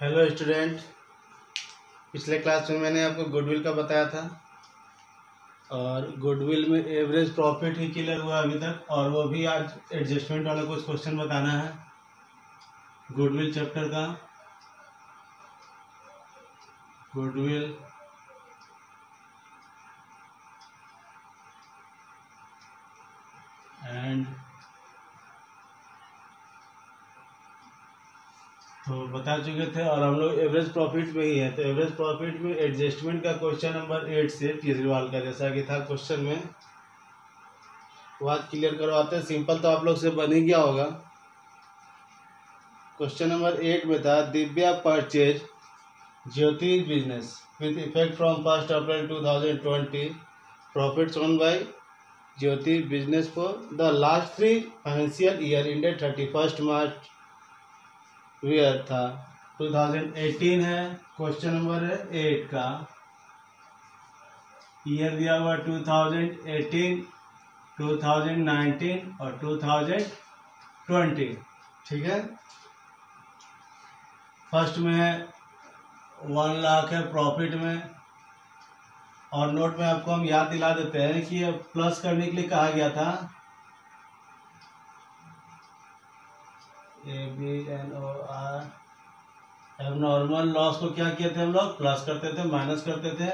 Hello student. पिछले class में मैंने आपको गुडविल का बताया था और गुडविल में एवरेज प्रॉफिट ही क्लियर हुआ अभी तक, और वो भी आज एडजस्टमेंट वाला कुछ क्वेश्चन बताना है गुडविल चैप्टर का। गुडविल एंड तो बता चुके थे, और हम लोग एवरेज प्रॉफिट में ही है। तो एवरेज प्रॉफिट में एडजस्टमेंट का क्वेश्चन नंबर 8 से केजरीवाल का जैसा कि था क्वेश्चन में, वो आज क्लियर करवाते हैं। सिंपल तो आप लोग से बन ही गया होगा। क्वेश्चन नंबर 8 में था Divya purchase Jyoti business with effect from 1 April 2020 profit shown by Jyoti business for the last 3 financial year ended 31 मार्च वेयर था 2018 है। क्वेश्चन नंबर है 8 का, ईयर दिया हुआ 2018, 2019 और 2020। ठीक है। फर्स्ट में है 1 लाख है प्रॉफिट में, और नोट में आपको हम याद दिला देते हैं कि ये प्लस करने के लिए कहा गया था। ABNOR एबनॉर्मल लॉस को क्या किए थे हम लोग? प्लस करते थे, माइनस करते थे।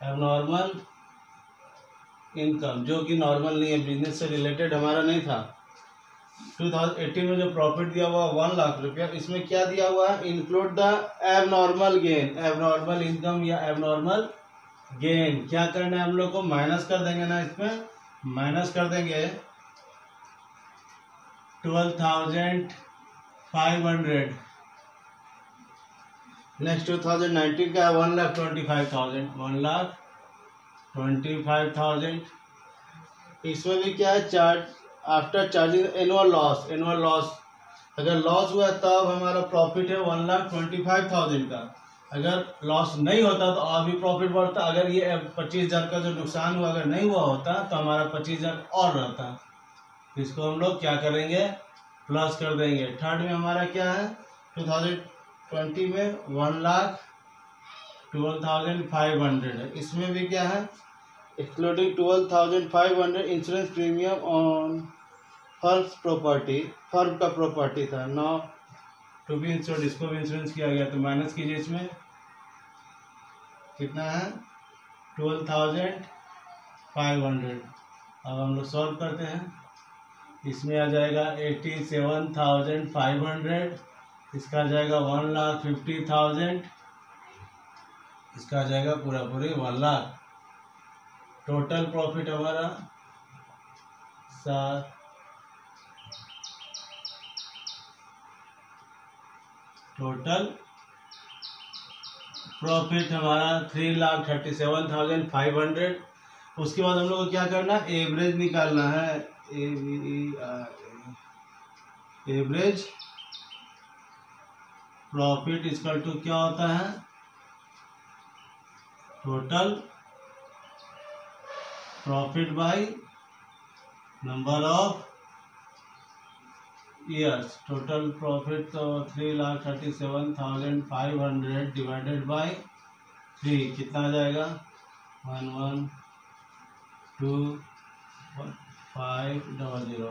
एबनॉर्मल इनकम जो कि नॉर्मल नहीं है, बिजनेस से रिलेटेड हमारा नहीं था। 2018 में जो प्रॉफिट दिया हुआ 1 लाख रुपया, इसमें क्या दिया हुआ है? Include the abnormal gain, abnormal income या एबनॉर्मल गेन। क्या करना है हम लोग को? माइनस कर देंगे ना, इसमें माइनस कर देंगे 12,500। नेक्स्ट 2019 का है 1,25,000, 1,25,000। इसमें भी क्या है? Charge after charging annual loss. Annual loss अगर लॉस हुआ तब हमारा प्रॉफिट है 1,25,000 का। अगर लॉस नहीं होता तो और भी प्रॉफिट बढ़ता। अगर ये 25,000 का जो नुकसान हुआ अगर नहीं हुआ होता तो हमारा 25,000 और रहता। इसको हम लोग क्या करेंगे? प्लस कर देंगे। थर्ड में हमारा क्या है? 2020 में 1,12,500 है। इसमें भी क्या है? Excluding 12,500 insurance premium on firms property. Firm का प्रॉपर्टी था नाउ टू बी इंश्योर्ड, इसको भी इंश्योरेंस किया गया। तो माइनस कीजिए, इसमें कितना है? 12,500। अब हम लोग सॉल्व करते हैं। इसमें आ जाएगा 87,500, इसका आ जाएगा 1,50,000, इसका आ जाएगा पूरा 1 लाख। टोटल प्रॉफिट हमारा टोटल प्रॉफिट हमारा 3,37,500। उसके बाद हम लोग को क्या करना है? एवरेज निकालना है। एवरेज प्रॉफिट इक्वल टू क्या होता है? Total profit by number of years. Total profit तो 3,37,500 डिवाइडेड बाय 3 कितना आ जाएगा? 1,12,500।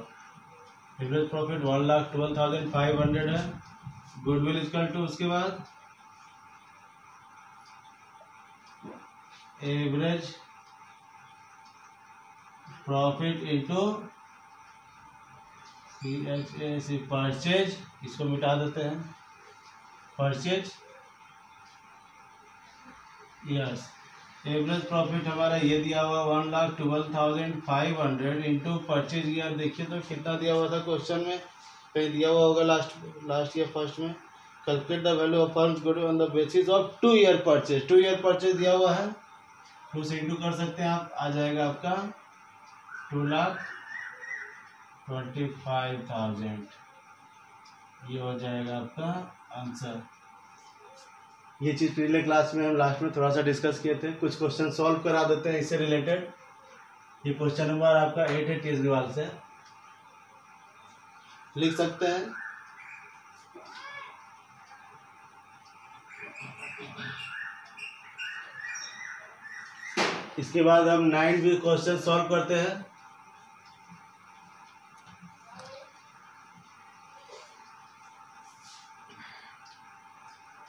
एवरेज प्रॉफिट 1,12,500 है। गुडविल इक्वल टू उसके बाद एवरेज प्रॉफिट इंटू परचेज। इसको मिटा देते हैं। Purchase yes. एवरेज प्रॉफिट हमारा ये दिया हुआ 1,12,500 इंटू परचेज ईयर। देखिए तो कितना दिया हुआ था क्वेश्चन में, कहीं दिया हुआ होगा लास्ट ईयर फर्स्ट में। Calculate the value of firms goodwill on the basis of 2 year purchase. 2 year purchase दिया हुआ है, 2 से इंटू कर सकते हैं आप। आ जाएगा आपका 2,25,000। ये हो जाएगा आपका आंसर। ये चीज़ पिछले क्लास में हम लास्ट में थोड़ा सा डिस्कस किए थे। कुछ क्वेश्चन सॉल्व करा देते हैं इससे रिलेटेड। ये क्वेश्चन नंबर आपका 8 है केजरीवाल से, लिख सकते हैं। इसके बाद हम 9 भी क्वेश्चन सॉल्व करते हैं।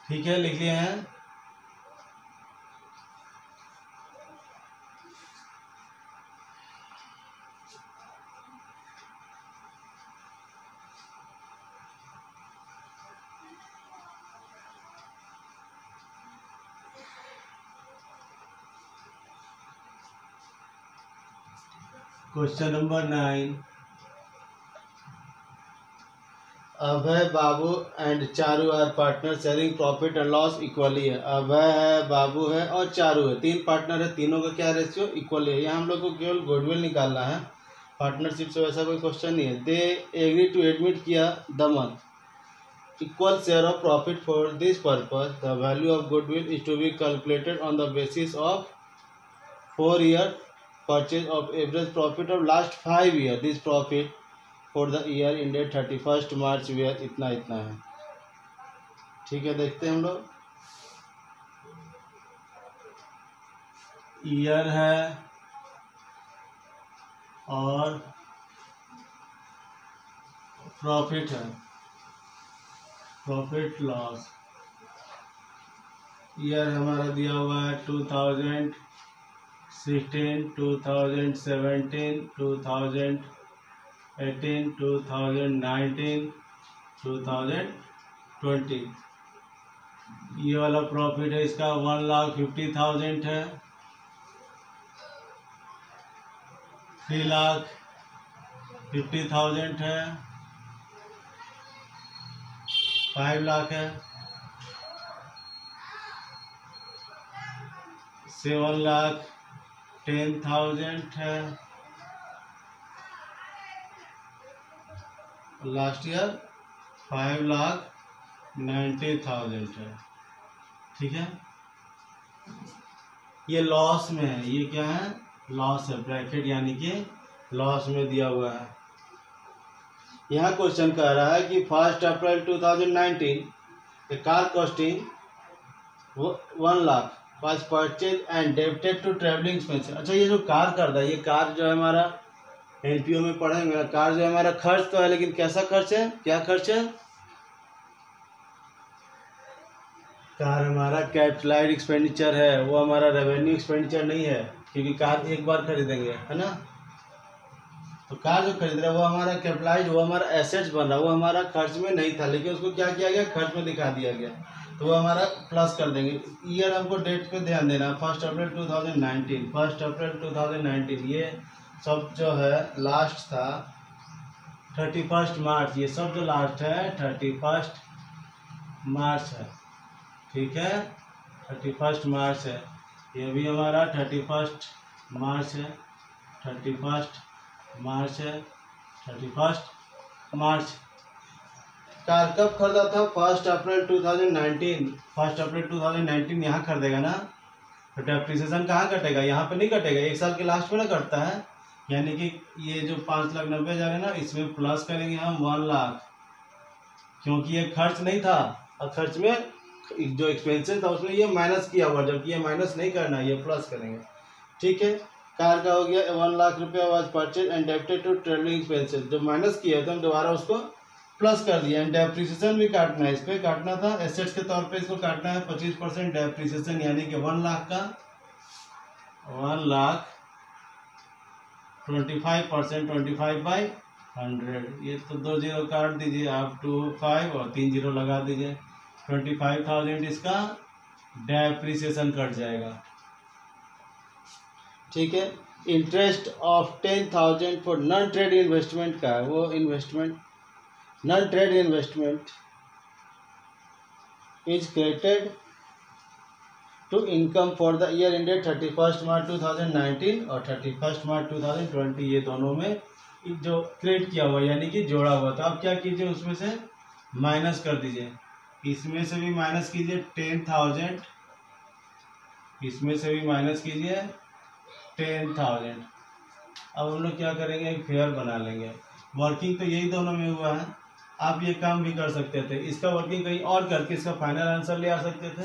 ठीक है, लिख लिए हैं। Question number 9, Abhay, Babu and Charu are partner sharing profit and loss equally है। अभय है, बाबू है और चारू है, 3 पार्टनर है, तीनों का क्या रेशियो इक्वली है। यहाँ हम लोग को केवल गुडविल निकालना है, पार्टनरशिप से वैसा कोई क्वेश्चन नहीं है। दे एग्री टू एडमिट किया the month equal share of profit for this purpose the value of goodwill is to be calculated on the basis of 4 year purchase of average profit of last 5 year. This profit for the year ended 31st March where इतना इतना है। ठीक है, देखते हैं हम लोग। Year है और प्रॉफिट है, प्रॉफिट लॉस। ईयर हमारा दिया हुआ है 2016, 2017, 2018, 2019, 2020। ये वाला प्रॉफिट है, इसका 1,50,000 है, 3,50,000 है, 5 लाख है, 7,10,000 है, लास्ट ईयर 5,90,000 है। ठीक है, ये लॉस में है, ये क्या है, लॉस है, ब्रैकेट यानी कि लॉस में दिया हुआ है। यहाँ क्वेश्चन कह रहा है कि 1 अप्रैल 2019 car costing 1 lakh was purchased and debited to traveling expenses। अच्छा, ये जो कार करता है, ये कार जो है हमारा एनपीओ में पढ़ेंगे, कार जो है हमारा खर्च तो है, लेकिन कैसा खर्च है, क्या खर्च है, कार हमारा कैपिटलाइज्ड एक्सपेंडिचर है, वो हमारा रेवेन्यू एक्सपेंडिचर नहीं है, क्योंकि कार एक बार खरीदेंगे, है ना। तो कार जो खरीद रहा है वो हमारा कैपिटलाइज्ड, वो हमारा एसेट्स बन रहा है, वो हमारा खर्च में नहीं था, लेकिन उसको क्या किया गया, खर्च में दिखा दिया गया, तो वो हमारा प्लस कर देंगे। ईयर हमको डेट पे ध्यान देना, 1 अप्रैल 2019, 1 अप्रैल 2019, ये सब जो है लास्ट था 31 मार्च, ये सब जो लास्ट है 31 मार्च है। ठीक है, 31 मार्च है, ये भी हमारा 31 मार्च है, 31 मार्च है, 31 मार्च। कार कब खरीदा था, 1 अप्रैल 2019, 1 अप्रैल 2019 यहाँ खरीदेगा ना, तो डेप्रिसिएशन कहाँ कटेगा, यहाँ पे नहीं कटेगा, 1 साल के लास्ट में ना कटता है, यानी कि ये जो 5,90,000 है ना, इसमें प्लस करेंगे हम 1 लाख, क्योंकि ये खर्च नहीं था, और खर्च में जो एक्सपेंसेस था उसमें ये माइनस किया हुआ, जबकि ये माइनस नहीं करना, ये प्लस करेंगे। ठीक है, कार का हो गया 1 लाख रुपया was purchase and debited to travelling expenses, जो माइनस किया था हम दोबारा उसको प्लस कर दिया। एंड डेप्रिसिएशन भी काटना है, इस पर काटना था, एसेट्स के तौर पे इसको काटना है 25% डेप्रिसिएशन, यानी कि 1 लाख का 1,25%, 25/100, ये तो 2 जीरो काट दीजिए आप, 25 और 3 जीरो लगा दीजिए, 25,000 इसका डेप्रिसिएशन कट जाएगा। ठीक है, interest of 10,000 for non trade investment का है, वो investment non trade investment is credited to income for the year ended 31 March 2019 और 31 मार्च 2020, ये दोनों में जो क्रेडिट किया हुआ यानी कि जोड़ा हुआ था। अब क्या कीजिए, उसमें से माइनस कर दीजिए, इसमें से भी माइनस कीजिए 10,000, इसमें से भी माइनस कीजिए 10,000। अब हम लोग क्या करेंगे, एक फेयर बना लेंगे, वर्किंग तो यही दोनों में हुआ है, आप ये काम भी कर सकते थे, इसका वर्किंग कहीं और करके इसका फाइनल आंसर ले आ सकते थे,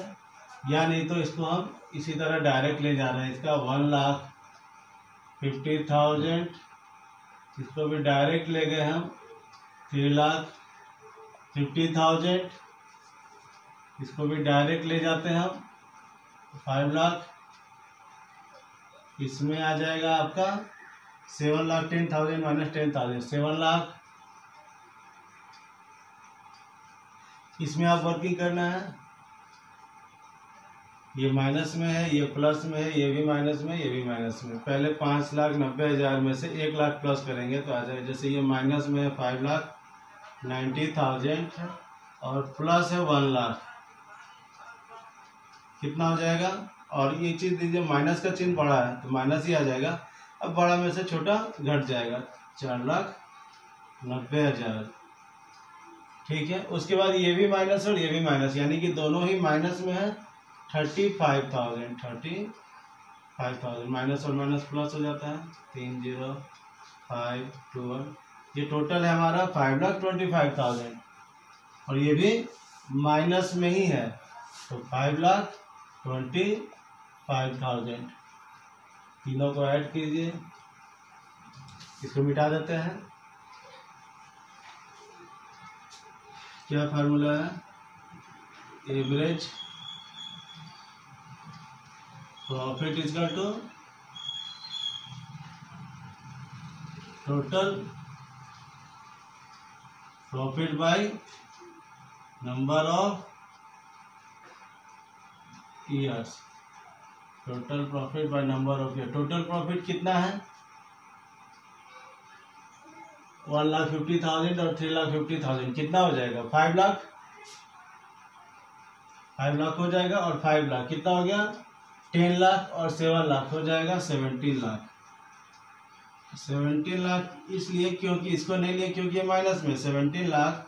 या नहीं तो इसको हम इसी तरह डायरेक्ट ले जा रहे हैं। इसका 1,50,000, इसको भी डायरेक्ट ले गए हम 3,50,000, इसको भी डायरेक्ट ले जाते हैं हम 5 लाख। इसमें आ जाएगा आपका 7,10,000 माइनस 10,000, 7 लाख। इसमें आप वर्किंग करना है, ये माइनस में है, ये प्लस में है, ये भी माइनस में, ये भी माइनस में। पहले 5,90,000 में से 1 लाख प्लस करेंगे तो आ जाएगा। जैसे ये माइनस में है 5,90,000 और प्लस है 1 लाख, कितना हो जाएगा। और ये चीज़ दीजिए, माइनस का चिन्ह बड़ा है तो माइनस ही आ जाएगा। अब बड़ा में से छोटा घट जाएगा, 4,90,000, ठीक है। उसके बाद ये भी माइनस और ये भी माइनस, यानी कि दोनों ही माइनस में है। 35,000 माइनस और माइनस प्लस हो जाता है, 3,0,5,12। ये टोटल है हमारा 5,25,000 और ये भी माइनस में ही है तो 5,25,000। तीनों को ऐड कीजिए, इसको मिटा देते हैं। क्या फार्मूला है, average profit is equal to total profit by number of years. Total profit by number of year. Total profit कितना है, 1,50,000 और 3,50,000, कितना हो जाएगा 5 लाख। 5 लाख हो जाएगा और 5 लाख कितना हो गया 10 लाख और 7 लाख हो जाएगा 17 लाख। 17 लाख इसलिए क्योंकि इसको नहीं लिया क्योंकि ये माइनस में 17 लाख।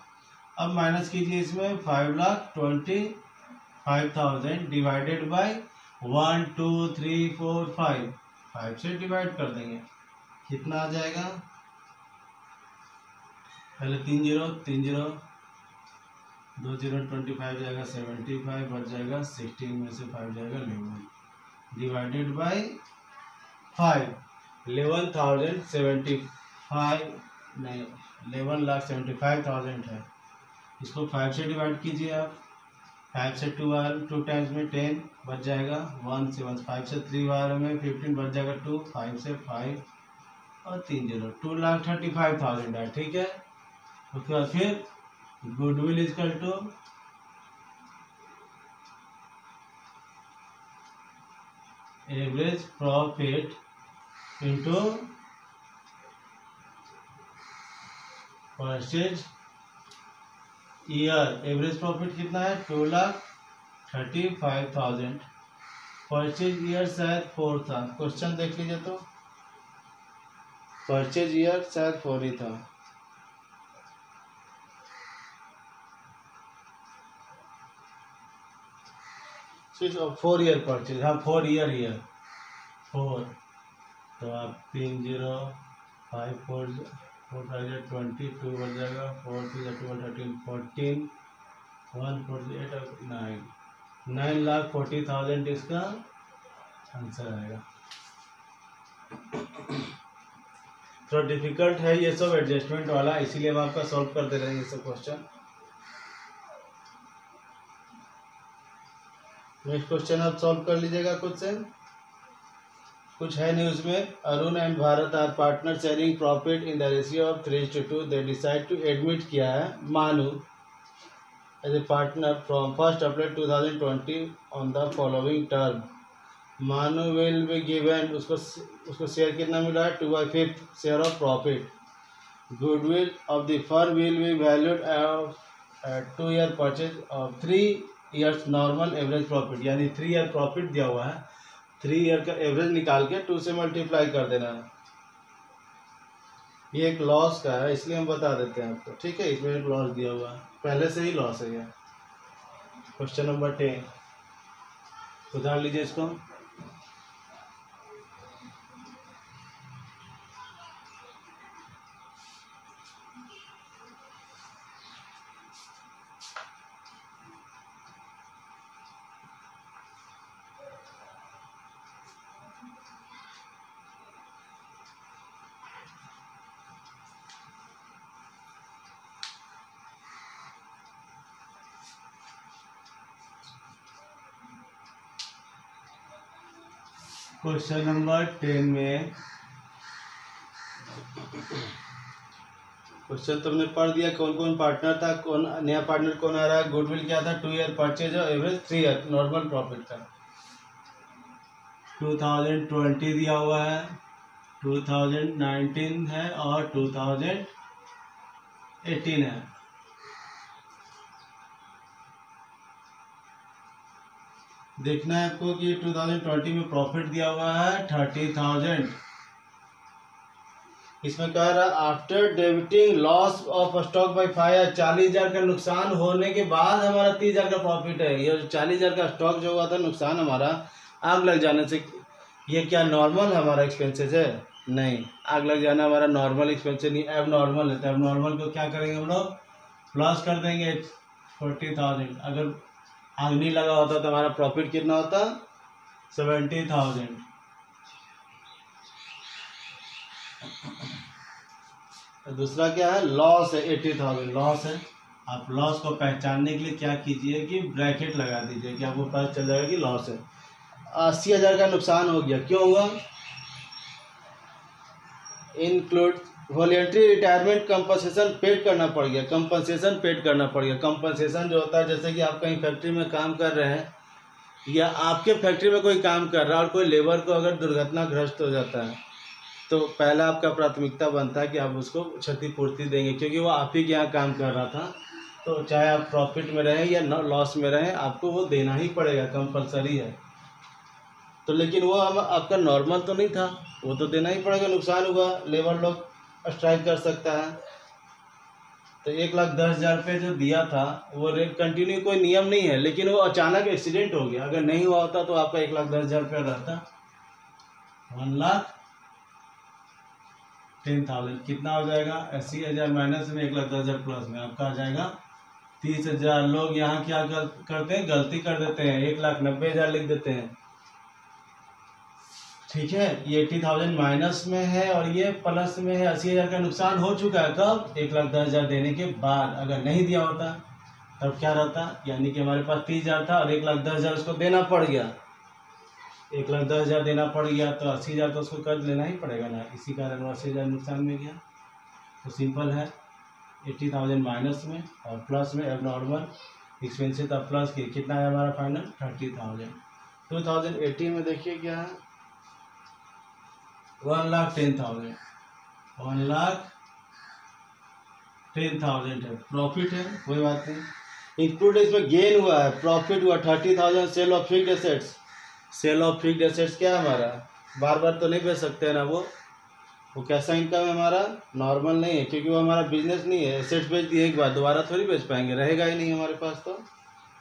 अब माइनस कीजिए इसमें 5,25,000 डिवाइडेड बाय 1 2 3 4 5, 5 से डिवाइड कर देंगे, कितना आ जाएगा। पहले 3 0 3 0 2 0 25 जाएगा 75, बच जाएगा 16 में से 5 जाएगा 11 डिवाइडेड बाय 5, 11,075 नहीं 11,75,000 है। इसको 5 से डिवाइड कीजिए आप, 5 से 2 टाइम्स में 10 बच जाएगा 1 से 1, 5 से 3 बार में 15 बच जाएगा 2, 5 से 5 और 3 0, 2,35,000 है, ठीक है। उसके बाद फिर goodwill is equal to average profit into purchase year. Average profit कितना है 2,35,000। परचेज ईयर शायद 4 था, क्वेश्चन देख लीजिए तो परचेज ईयर शायद 4 ही था। सिर्फ 4 ईयर परचेज, हाँ 4 ईयर 4, तो आप 3 0 5 4 4 5 22 बच जाएगा, 4 2 12 13 14 1 4 8 9, 9,40,000 इसका आंसर आएगा। थोड़ा डिफिकल्ट है ये सब एडजस्टमेंट वाला, इसीलिए हम आपका सॉल्व कर दे रहे हैं ये सब क्वेश्चन। नेक्स्ट क्वेश्चन आप सॉल्व कर लीजिएगा खुद से, कुछ है न्यूज में। Arun and Bharat are partner sharing profit in the ratio of 3:2। They decide to admit किया है Manu as a partner from 1 April 2020 on the following term. Manu will be given, उसको शेयर कितना मिला है 2/5 share of profit. Goodwill of the firm will be valued at 2 year purchase of 3 years normal average profit, यानी 3 year profit दिया हुआ है, 3 year का average निकाल के 2 से मल्टीप्लाई कर देना है। ये एक लॉस का है इसलिए हम बता देते हैं आपको, ठीक है। इसमें एक लॉस दिया हुआ है, पहले से ही लॉस है ये। क्वेश्चन नंबर 10 उधार लीजिए इसको। क्वेश्चन नंबर 10 में क्वेश्चन तुमने पढ़ दिया, कौन कौन पार्टनर था, कौन नया पार्टनर कौन आ रहा है, गुडविल क्या था, 2 ईयर परचेज और एवरेज 3 ईयर नॉर्मल प्रॉफिट था। 2020 दिया हुआ है, 2019 है और 2018 है। देखना है आपको कि 2020 में प्रॉफिट दिया हुआ है 30,000। इसमें कह रहा है after debiting loss of stock by 5, 40,000 का नुकसान होने के बाद हमारा 30,000 का प्रॉफिट है। ये 40,000 का स्टॉक जो हुआ था नुकसान हमारा आग लग जाने से, ये क्या नॉर्मल हमारा एक्सपेंसेस है? नहीं, आग लग जाना हमारा नॉर्मल एक्सपेंसेस नहीं, एब नॉर्मल है। तो एब नॉर्मल को क्या करेंगे हम लोग? प्लस कर देंगे 40,000। अगर आग नहीं लगा होता तो हमारा प्रॉफिट कितना होता? 70,000। दूसरा क्या है? लॉस है 80,000 लॉस है। आप लॉस को पहचानने के लिए क्या कीजिए कि ब्रैकेट लगा दीजिए कि आपको पता चल जाएगा कि लॉस है। 80,000 का नुकसान हो गया, क्यों हुआ? Include voluntary retirement compensation paid करना पड़ गया, कंपनसेशन पेड करना पड़ गया। कंपनसेशन जो होता है, जैसे कि आप कहीं फैक्ट्री में काम कर रहे हैं या आपके फैक्ट्री में कोई काम कर रहा है और कोई लेबर को अगर दुर्घटनाग्रस्त हो जाता है तो पहला आपका प्राथमिकता बनता है कि आप उसको क्षतिपूर्ति देंगे, क्योंकि वो आप ही के यहाँ काम कर रहा था। तो चाहे आप प्रॉफिट में रहें या लॉस में रहें, आपको वो देना ही पड़ेगा, कंपलसरी है। तो लेकिन वो हम आपका नॉर्मल तो नहीं था, वो तो देना ही पड़ेगा। नुकसान हुआ, लेबर लोग स्ट्राइक कर सकता है। तो 1,10,000 रुपये जो दिया था वो रेट कंटिन्यू, कोई नियम नहीं है, लेकिन वो अचानक एक्सीडेंट हो गया। अगर नहीं हुआ होता तो आपका 1,10,000 रुपया रहता 1,10,000। कितना हो जाएगा? 80,000 माइनस में 1,10,000 प्लस में आपका आ जाएगा 30,000। लोग यहाँ क्या करते हैं? गलती कर देते हैं, 1,90,000 लिख देते हैं। ठीक है, ये 80,000 माइनस में है और ये प्लस में है। 80,000 का नुकसान हो चुका है। कब? 1,10,000 देने के बाद। अगर नहीं दिया होता तब क्या रहता? यानी कि हमारे पास 30,000 था और 1,10,000 उसको देना पड़ गया। 1,10,000 देना पड़ गया तो 80,000 तो उसको कर्ज लेना ही पड़ेगा ना, इसी कारण वो 80,000 नुकसान में गया। तो सिंपल है, 80,000 माइनस में और प्लस में अब नॉर्मल एक्सपेंसिव था प्लस के कितना है हमारा फाइनल? 30,000। 2018 में देखिए क्या है? 1,10,000। 1,10,000 है, प्रॉफिट है, कोई बात नहीं। इंक्लूड इसमें गेन हुआ है, प्रॉफिट हुआ 30,000। Sale of fixed assets, sale of fixed assets क्या है हमारा? बार बार तो नहीं बेच सकते हैं ना, वो कैसा इनकम है हमारा? नॉर्मल नहीं है, क्योंकि वो हमारा बिजनेस नहीं है। एसेट्स बेच दिए एक बार, दोबारा थोड़ी बेच पाएंगे, रहेगा ही नहीं हमारे पास तो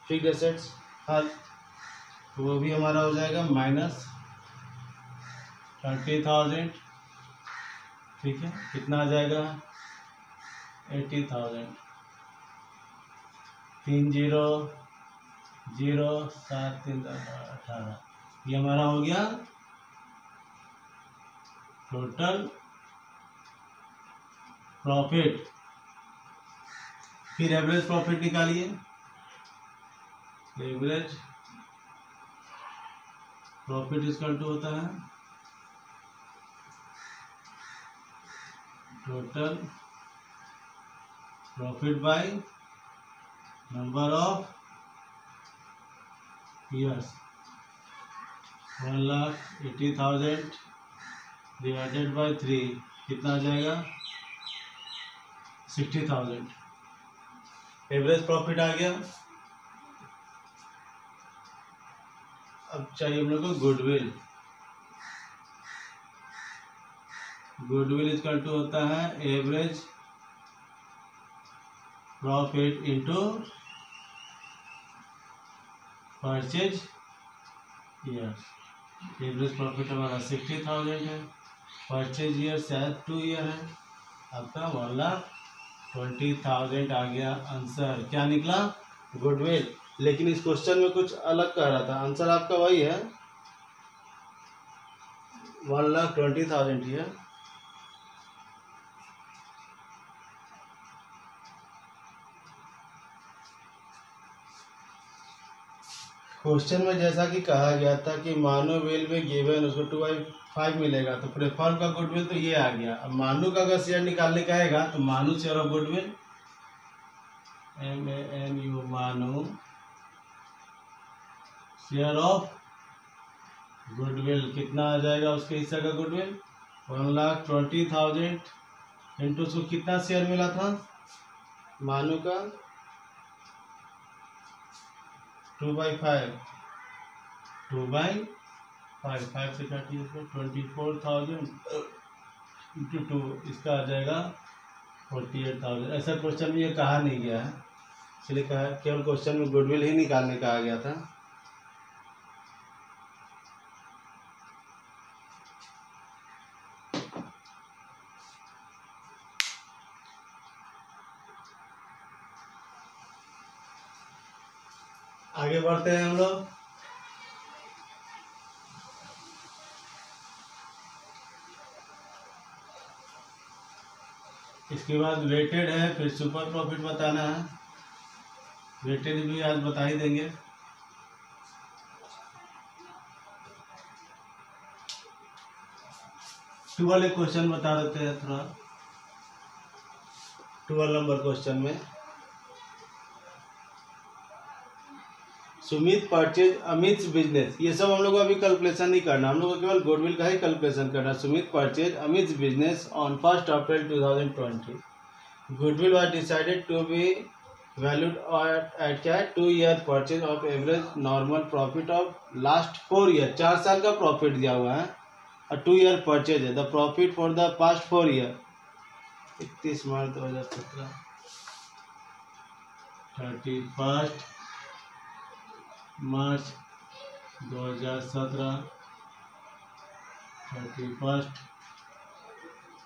फिक्स्ड एसेट्स। हाँ, तो वो भी हमारा हो जाएगा माइनस 30,000। ठीक है, कितना आ जाएगा? 80,000। 30,007,3,18 ये हमारा हो गया टोटल प्रॉफिट। फिर एवरेज प्रॉफिट निकालिए। एवरेज प्रॉफिट इक्वल टू होता है total profit by number of years. 1,80,000 divided by 3 कितना आ जाएगा? 60,000। एवरेज प्रॉफिट आ गया। अब चाहिए हम लोग को गुडविल। गुडविल इक्वल टू होता है average profit into purchase years. Average profit हमारा 60,000 है, परचेज ईयर शायद 2 ईयर है, आपका 1,20,000 आ गया आंसर। क्या निकला? गुडविल। लेकिन इस क्वेश्चन में कुछ अलग कह रहा था, आंसर आपका वही है 1,20,000 ही है। क्वेश्चन में जैसा कि कहा गया था कि मानू विल में गिवन उसको 2/5 मिलेगा, तो प्रेफर्म का गुडविल तो ये आ गया। अब मानू का अगर शेयर निकालने का आएगा तो मानू शेयर ऑफ गुडविल, MANU मानू शेयर ऑफ गुडविल कितना आ जाएगा उसके हिस्से का गुडविल 1,20,000 इंटू उसको कितना शेयर मिला था मानू का 2/5 5 से काटिए इसको 24,000 इंटू 2 इसका आ जाएगा 48,000। ऐसा क्वेश्चन में ये कहा नहीं गया है, इसलिए कहा केवल क्वेश्चन में गुडविल ही निकालने का आ गया था। आगे बढ़ते हैं हम लोग। इसके बाद वेटेड है, फिर सुपर प्रॉफिट बताना है। वेटेड भी आज बता ही देंगे। ट्वेल्व क्वेश्चन बता देते हैं थोड़ा। 12 नंबर क्वेश्चन में सुमित परचेज अमित बिजनेस, ये सब हम लोग को अभी कैलकुलेशन नहीं करना, हम लोग को केवल गुडविल का ही कैलकुलेशन करना। Sumit purchase Amit business on 1 April 2020। Goodwill was decided to be valued at क्या 2 year purchase of average normal profit of last 4 year, 4 साल का प्रॉफिट दिया हुआ है और 2 ईयर परचेज है। The profit for the past 4 year 31 March 2017, 31 March 2017, 31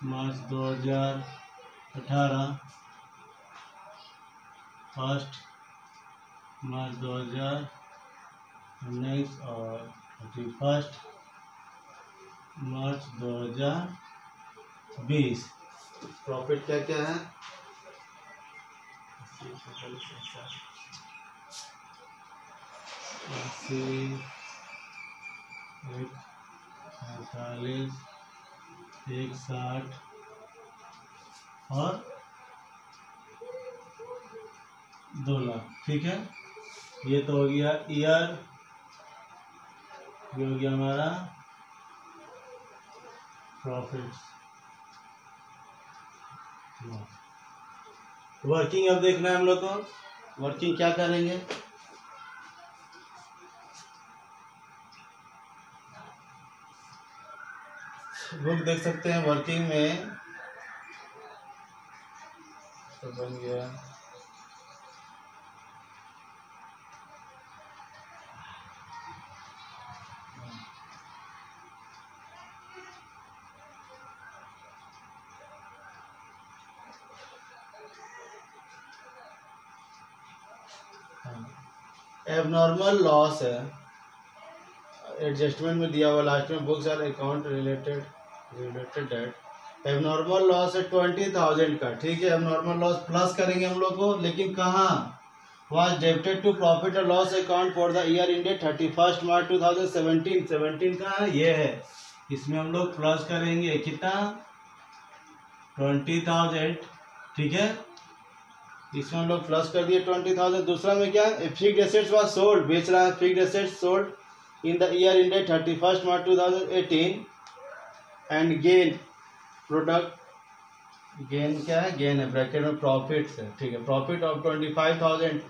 March 2018, 1 March 2019 और 31 मार्च 2020। Profit क्या क्या है 80, 45, 160 और 2 लाख। ठीक है, ये तो हो गया ईयर, ये हो गया हमारा प्रॉफिट। वर्किंग अब देखना है हम लोग को। वर्किंग क्या करेंगे, बुक देख सकते हैं। वर्किंग में तो बन गया एबनॉर्मल लॉस है, एडजस्टमेंट में दिया हुआ लास्ट में books are account related date. Abnormal loss है 20,000 का। ठीक है, एबनॉर्मल लॉस प्लस करेंगे हम लोग को, लेकिन कहाँ वाज डेबिटेड टू प्रॉफिट और loss account for the year ended 31 March 2017। 17 का है ये है, इसमें हम लोग प्लस करेंगे कितना 20,000। ठीक है, इसमें हम लोग प्लस कर दिए 20,000। दूसरा में क्या फिक्स्ड एसेट्स वाज सोल्ड, बेच रहा है fixed assets sold in the year ended 31 March 2018 and gain product gain क्या है, गेन है ब्रैकेट में प्रॉफिट है। ठीक है, प्रॉफिट ऑफ 25,000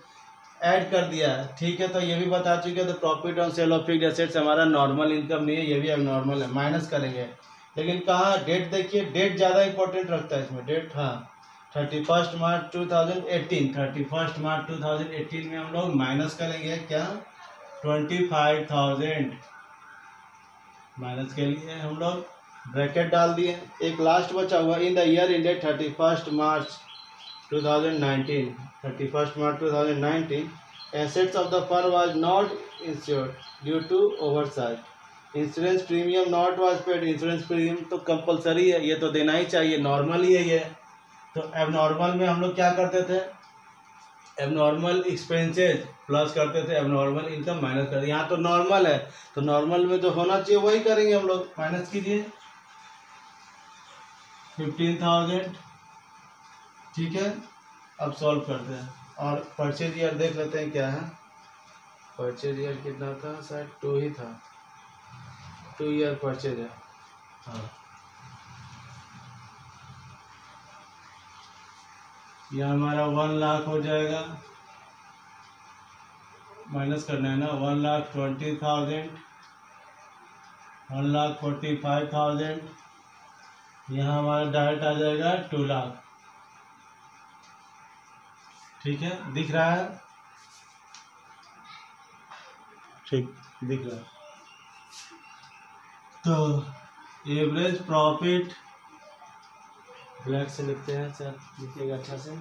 ऐड कर दिया है। ठीक है, तो ये भी बता चुके हैं। तो profit on sale of fixed assets हमारा नॉर्मल इनकम नहीं है, ये भी अब नॉर्मल है, माइनस करेंगे। लेकिन कहाँ डेट देखिए, डेट ज़्यादा इंपॉर्टेंट रखता है इसमें। डेट हाँ 31 मार्च 2018, 31 मार्च 2018 में हम लोग माइनस करेंगे क्या 25,000 माइनस के लिए हम लोग ब्रैकेट डाल दिए। एक लास्ट बचा हुआ in the year ended 31 March 2019, 31 March 2019 assets of the firm was not insured due to oversight. Insurance premium not was paid, insurance premium तो कंपलसरी है, ये तो देना ही चाहिए, नॉर्मल ही है ये। तो एबनॉर्मल में हम लोग क्या करते थे, एबनॉर्मल एक्सपेंसेस प्लस करते थे, एबनॉर्मल इनकम माइनस करते। यहाँ तो नॉर्मल है, तो नॉर्मल में जो होना चाहिए वही करेंगे हम लोग। माइनस कीजिए 15,000, ठीक है। अब सॉल्व करते हैं और परचेज ईयर देख लेते हैं क्या है। परचेज ईयर कितना था, शायद 2 ही था, 2 ईयर परचेज है। हाँ, यह हमारा 1 लाख हो जाएगा, माइनस करना है ना, 1,20,000, 1,45,000, यहाँ हमारा डायरेक्ट आ जाएगा 2 लाख, ठीक है। दिख रहा है, ठीक दिख रहा है। तो एवरेज प्रॉफिट ब्लैक से लिखते हैं सर, लिखिएगा अच्छा से।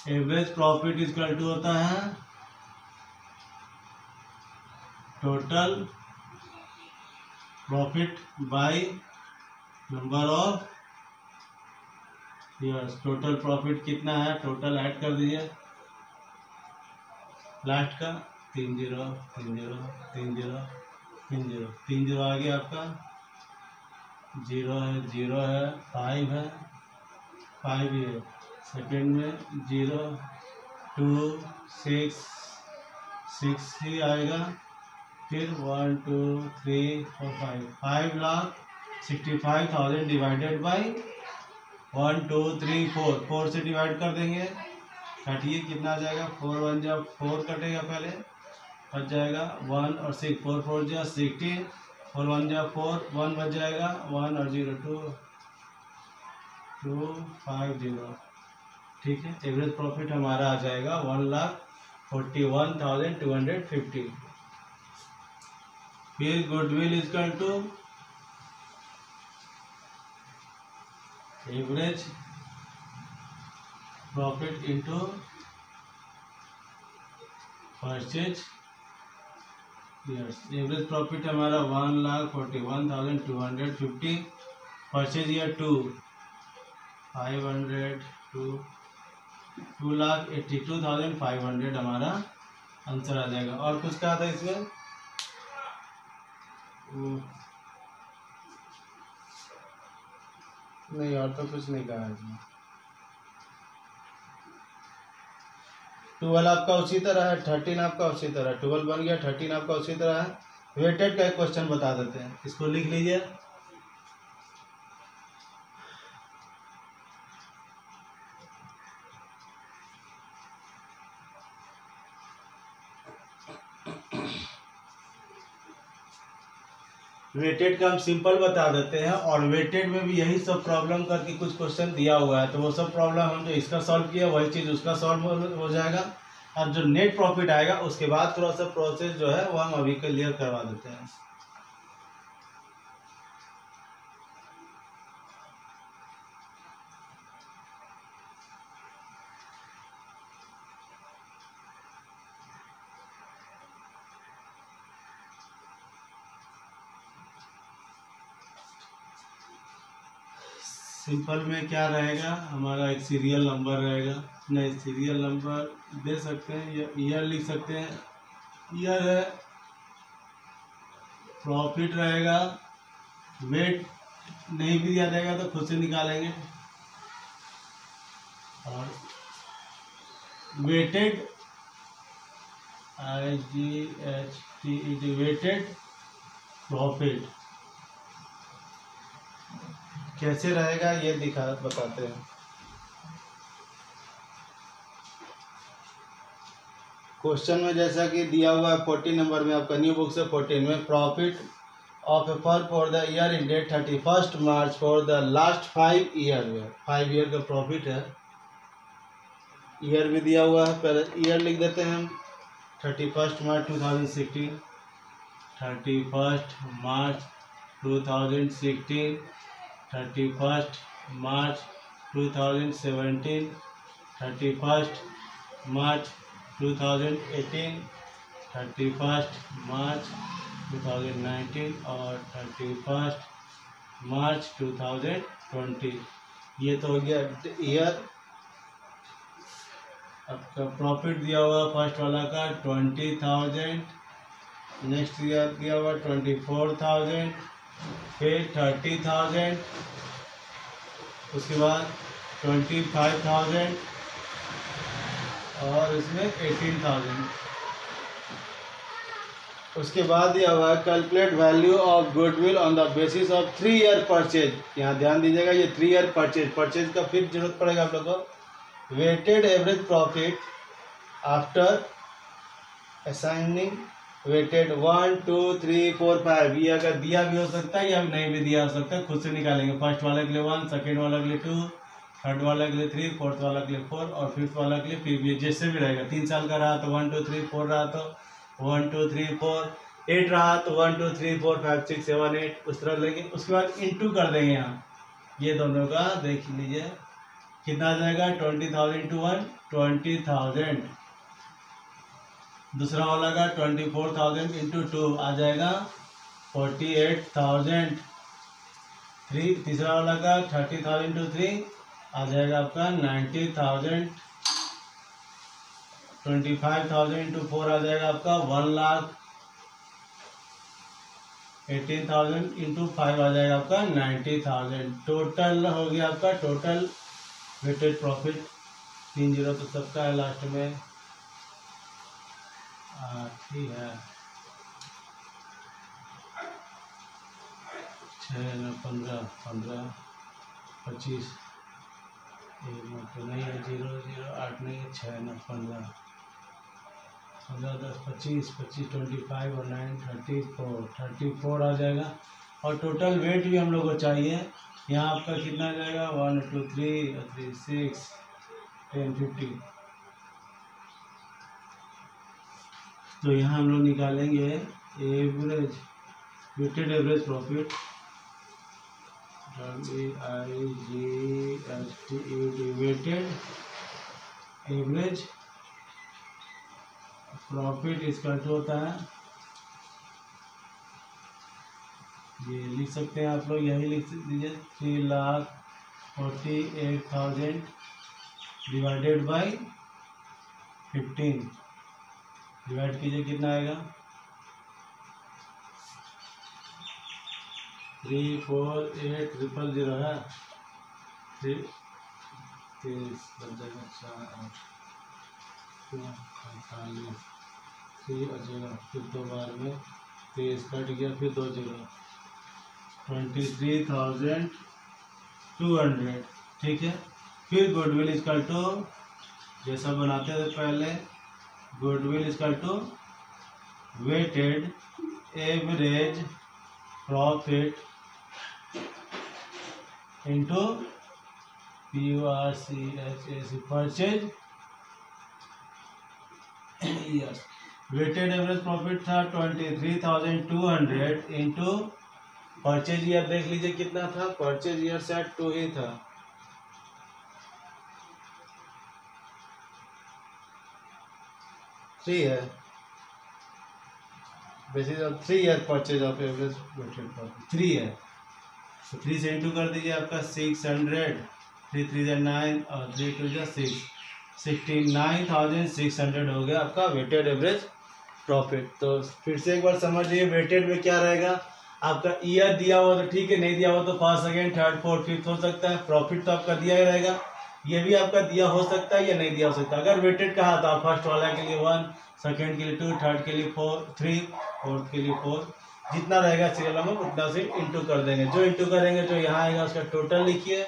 एवरेज प्रॉफिट इक्वल टू होता है total profit by number of years. Total profit कितना है, टोटल ऐड कर दीजिए लास्ट का 3 0 3 0 3 0 3 0 3 0 आ गया आपका, 0 है 0 है 5 है 5 ही है। सेकेंड में 0 2 6 6 ही आएगा, फिर 1 2 3 4 5,65,000 डिवाइडेड बाई 1 2 3 4, 4 से डिवाइड कर देंगे, काटिए कितना आ जाएगा, 4 1 जा 4 कटेगा पहले, बच जाएगा 1 और 6, 4 4 जा 16, 4 1 जा 4, 1 बच जाएगा 1 और 0 2 2 5 0, ठीक है। एवरेज प्रॉफिट हमारा आ जाएगा 1,41,250। फिर goodwill equal to average profit into purchase years. Average profit हमारा 1,41,250, परचेज ईयर 2 500 2,82,500 हमारा आंसर आ जाएगा। और कुछ कहा था इसमें, नहीं और तो कुछ नहीं कहा इसमें। 12 आपका उसी तरह है, 13 आपका उसी तरह, 12 बन गया, 13 आपका उसी तरह है। वेटेड का एक क्वेश्चन बता देते हैं, इसको लिख लीजिए। वेटेड का हम सिंपल बता देते हैं, और वेटेड में भी यही सब प्रॉब्लम करके कुछ क्वेश्चन दिया हुआ है, तो वो सब प्रॉब्लम हम जो इसका सॉल्व किया वही चीज़ उसका सॉल्व हो जाएगा। अब जो नेट प्रॉफिट आएगा उसके बाद थोड़ा सा प्रोसेस जो है वो हम अभी क्लियर करवा देते हैं। सिंपल में क्या रहेगा, हमारा एक सीरियल नंबर रहेगा, नहीं सीरियल नंबर दे सकते हैं या ईयर लिख सकते हैं, ईयर है, प्रॉफिट रहेगा, वेट नहीं भी दिया जाएगा तो खुद से निकालेंगे, और वेटेड IGHT वेटेड प्रॉफिट कैसे रहेगा ये बताते हैं। क्वेश्चन में जैसा कि दिया हुआ है 14 नंबर में, आपका न्यू बुक से 14 में, profit of a firm for the year ended 31 March for the last 5 year में, 5 ईयर का प्रॉफिट है। ईयर भी दिया हुआ है, पहले ईयर लिख देते हैं हम, 31 मार्च 2016, 31 मार्च 2016, 31 मार्च 2017, 31 मार्च 2018, 31 मार्च 2019 और 31 मार्च 2020। ये तो हो गया ईयर। आपका प्रॉफिट दिया हुआ फर्स्ट वाला का 20,000, नेक्स्ट ईयर दिया हुआ 24,000, फिर 30,000, उसके बाद 25,000 और इसमें 18,000। उसके बाद दिया हुआ है calculate value of goodwill on the basis of 3 year purchase. यहाँ ध्यान दीजिएगा, ये 3 ईयर परचेज का फिर जरूरत पड़ेगा आप लोगों को। Weighted average profit after assigning weighted 1 2 3 4 5। ये अगर दिया भी हो सकता है या नहीं भी दिया हो सकता है, खुद से निकालेंगे। फर्स्ट वाले के लिए 1, सेकेंड वाले के लिए 2, थर्ड वाले के लिए 3, फोर्थ वाले के लिए 4 और फिफ्थ वाले के लिए फिर भी जैसे भी रहेगा। 3 साल का रहा तो 1 2 3 4 रहा तो 1 2 3 4, 8 रहा तो 1 2 3 4 5 6 7 8 उस तरह लेंगे। उसके बाद इंटू कर देंगे यहाँ ये दोनों का। देख लीजिए कितना आ जाएगा, 20,000 टू 1 20,000, दूसरा वाला का 24,000 इंटू 2 आ जाएगा 48,000, तीसरा वाला का 30,000 टू 3 आ जाएगा आपका 90,000, 25,000 इंटू 4 आ जाएगा आपका 1 लाख, 18,000 इंटू 5 आ जाएगा आपका 90,000। टोटल हो गया आपका टोटल वेटेड प्रॉफिट। 3 जीरो तो सबका है लास्ट में, ठीक है। 6 9 15 15 25 तो नहीं है, 0 0 8 नहीं है, 6 9 15 15 10 25 25 25 और 9 34 आ जाएगा। और टोटल वेट भी हम लोग को चाहिए। यहाँ आपका कितना आ जाएगा, 1 2 3 3 6 10 50। तो यहाँ हम लोग निकालेंगे average weighted average profit, weighted average profit इसका जो होता है ये लिख सकते हैं आप लोग, यही लिख दीजिए 3,48,000 डिवाइडेड बाई 15। डिवाइड कीजिए कितना आएगा, 348,000 है, 3 30 बचेगा, फिर 2 बार में 23 कट गया, फिर 2 जीरो 23,200, ठीक है। फिर गुडविल इक्वल टू जैसा बनाते थे पहले, goodwill equal to weighted average profit into PURCHAC purchase. Yes, weighted average profit था 23,200 इंटू परचेज ईयर। देख लीजिए कितना था, परचेज ईयर शायद 2 ही था, थ्री है। Basis of 3 year purchase of average weighted profit 3 है, तो 3 से इंटू कर दीजिए आपका 600, 3 3 9 और 3 2 6, 69,600 हो गया आपका वेटेड एवरेज प्रॉफिट। तो फिर से एक बार समझिए, वेटेड में क्या रहेगा, आपका ईयर दिया हुआ तो ठीक है, नहीं दिया हुआ तो first second third fourth fifth हो सकता है। प्रॉफिट तो आपका दिया ही रहेगा, ये भी आपका दिया हो सकता है या नहीं दिया हो सकता है। अगर वेटेड कहा था फर्स्ट वाला के लिए 1, सेकेंड के लिए 2, थर्ड के लिए 4 3, फोर्थ के लिए 4, जितना रहेगा सीरियल नंबर उतना से इंटू कर देंगे। जो इंटू करेंगे जो यहाँ आएगा उसका टोटल लिखिए,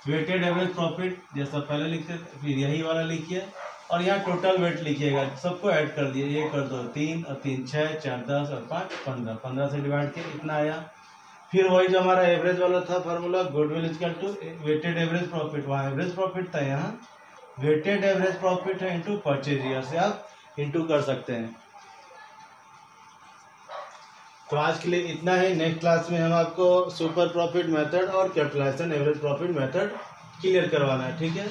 वेटेड एवरेज प्रॉफिट जैसा पहले लिखते थे फिर यही वाला लिखिए, और यहाँ टोटल वेट लिखिएगा, सबको ऐड कर दिए, 1 और 2 3 और 3 6 4 10 और 5 15, 15 से डिवाइड किया इतना आया। फिर वही जो हमारा एवरेज वाला था formula, goodwill equal to weighted average profit, वहाँ एवरेज प्रॉफिट था, यहाँ वेटेड एवरेज प्रॉफिट है इंटू परचेज ईयर से आप इंटू कर सकते हैं। तो आज के लिए इतना ही। नेक्स्ट क्लास में हम आपको सुपर प्रॉफिट मेथड और capitalisation average profit method clear करवाना है, ठीक है।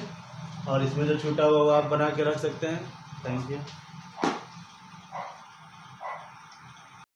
और इसमें जो छूटा हुआ वो आप बना के रख सकते हैं। Thank you.